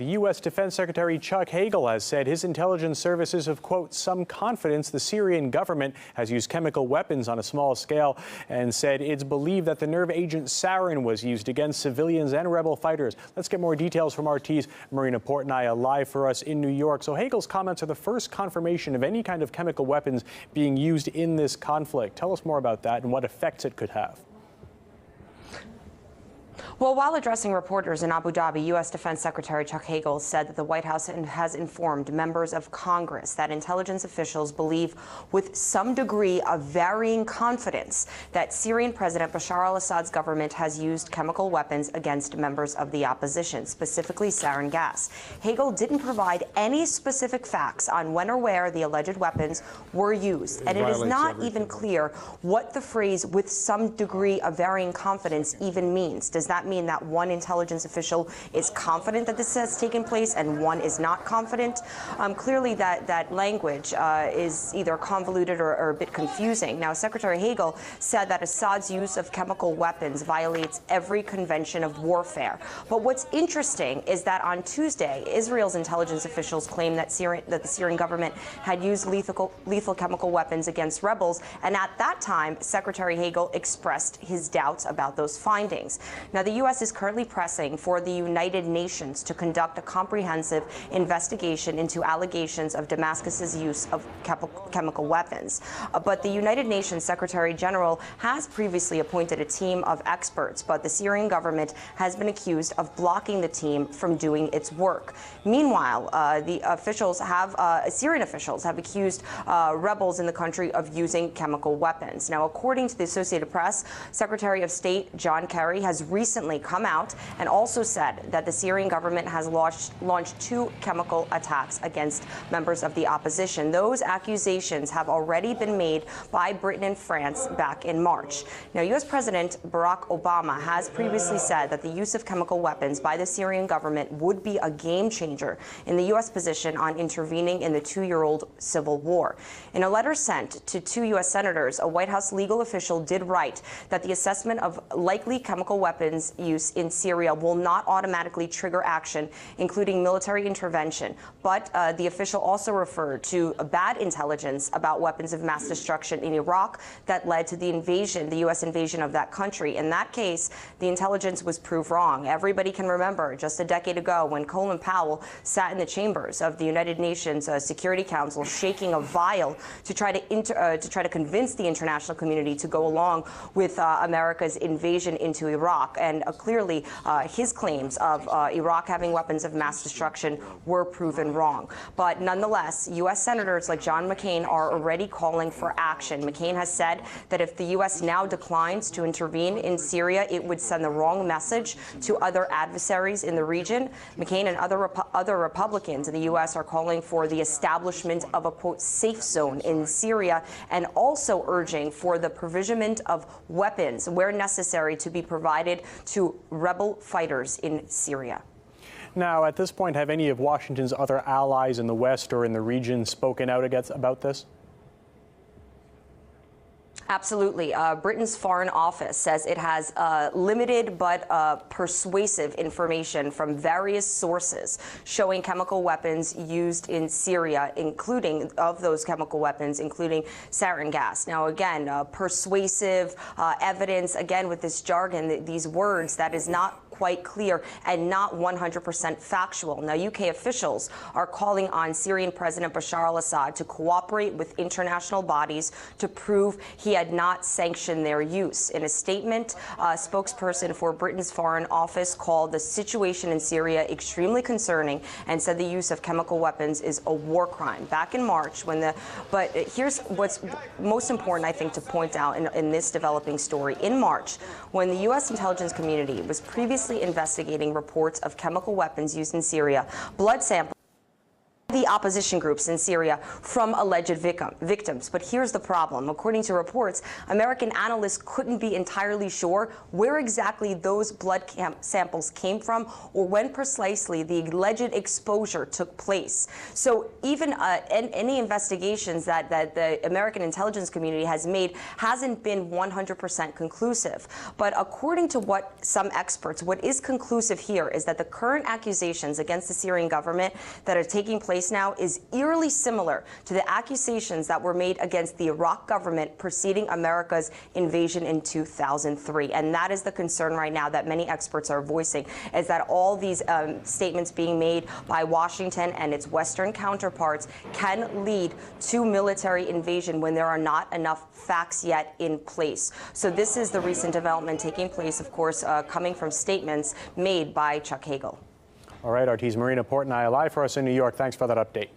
The U.S. Defense Secretary Chuck Hagel has said his intelligence services have, quote, some confidence the Syrian government has used chemical weapons on a small scale, and said it's believed that the nerve agent sarin was used against civilians and rebel fighters. Let's get more details from RT's Marina Portnaya live for us in New York. So Hagel's comments are the first confirmation of any kind of chemical weapons being used in this conflict. Tell us more about that and what effects it could have. Well, while addressing reporters in Abu Dhabi, U.S. Defense Secretary Chuck Hagel said that the White House has informed members of Congress that intelligence officials believe with some degree of varying confidence that Syrian President Bashar al-Assad's government has used chemical weapons against members of the opposition, specifically sarin gas. Hagel didn't provide any specific facts on when or where the alleged weapons were used, and it is not even clear what the phrase "with some degree of varying confidence" even means. Does that mean that one intelligence official is confident that this has taken place and one is not confident? Clearly, that language is either convoluted or a bit confusing. Now, Secretary Hagel said that Assad's use of chemical weapons violates every convention of warfare. But what's interesting is that on Tuesday, Israel's intelligence officials claimed that the Syrian government had used lethal chemical weapons against rebels, and at that time, Secretary Hagel expressed his doubts about those findings. Now, the U.S. is currently pressing for the United Nations to conduct a comprehensive investigation into allegations of Damascus's use of chemical weapons. But the United Nations Secretary General has previously appointed a team of experts, but the Syrian government has been accused of blocking the team from doing its work. Meanwhile, Syrian officials have accused rebels in the country of using chemical weapons. Now, according to the Associated Press, Secretary of State John Kerry has recently come out and also said that the Syrian government has launched 2 chemical attacks against members of the opposition. Those accusations have already been made by Britain and France back in March. Now, U.S. President Barack Obama has previously said that the use of chemical weapons by the Syrian government would be a game changer in the U.S. position on intervening in the 2-year-old civil war. In a letter sent to 2 U.S. senators, a White House legal official did write that the assessment of likely chemical weapons use in Syria will not automatically trigger action, including military intervention. But the official also referred to bad intelligence about weapons of mass destruction in Iraq that led to the U.S. invasion of that country. In that case, the intelligence was proved wrong. Everybody can remember just a decade ago when Colin Powell sat in the chambers of the United Nations Security Council shaking a vial to try to convince the international community to go along with America's invasion into Iraq. And clearly, his claims of Iraq having weapons of mass destruction were proven wrong. But nonetheless, U.S. senators like John McCain are already calling for action. McCain has said that if the U.S. now declines to intervene in Syria, it would send the wrong message to other adversaries in the region. McCain and other Republicans in the U.S. are calling for the establishment of a, quote, safe zone in Syria, and also urging for the provisionment of weapons where necessary to be provided to rebel fighters in Syria. Now, at this point, have any of Washington's other allies in the West or in the region spoken out about this? Absolutely. Britain's Foreign Office says it has limited but persuasive information from various sources showing chemical weapons used in Syria, including sarin gas. Now, again, persuasive evidence, again, with this jargon, these words, that is not quite clear and not 100% factual. Now, UK officials are calling on Syrian President Bashar al-Assad to cooperate with international bodies to prove he had not sanctioned their use. In a statement, a spokesperson for Britain's Foreign Office called the situation in Syria extremely concerning and said the use of chemical weapons is a war crime. Back in March, but here's what's most important, I think, to point out in this developing story. In March, when the U.S. intelligence community was previously investigating reports of chemical weapons used in Syria, blood samples the opposition groups in Syria from alleged victims. But here's the problem. According to reports, American analysts couldn't be entirely sure where exactly those blood samples came from or when precisely the alleged exposure took place. So even any investigations that the American intelligence community has made hasn't been 100% conclusive. But according to what some experts, what is conclusive here is that the current accusations against the Syrian government that are taking place now is eerily similar to the accusations that were made against the Iraq government preceding America's invasion in 2003. And that is the concern right now that many experts are voicing, is that all these statements being made by Washington and its Western counterparts can lead to military invasion when there are not enough facts yet in place. So this is the recent development taking place, of course, coming from statements made by Chuck Hagel. All right, Artis Marina Portnoy live for us in New York. Thanks for that update.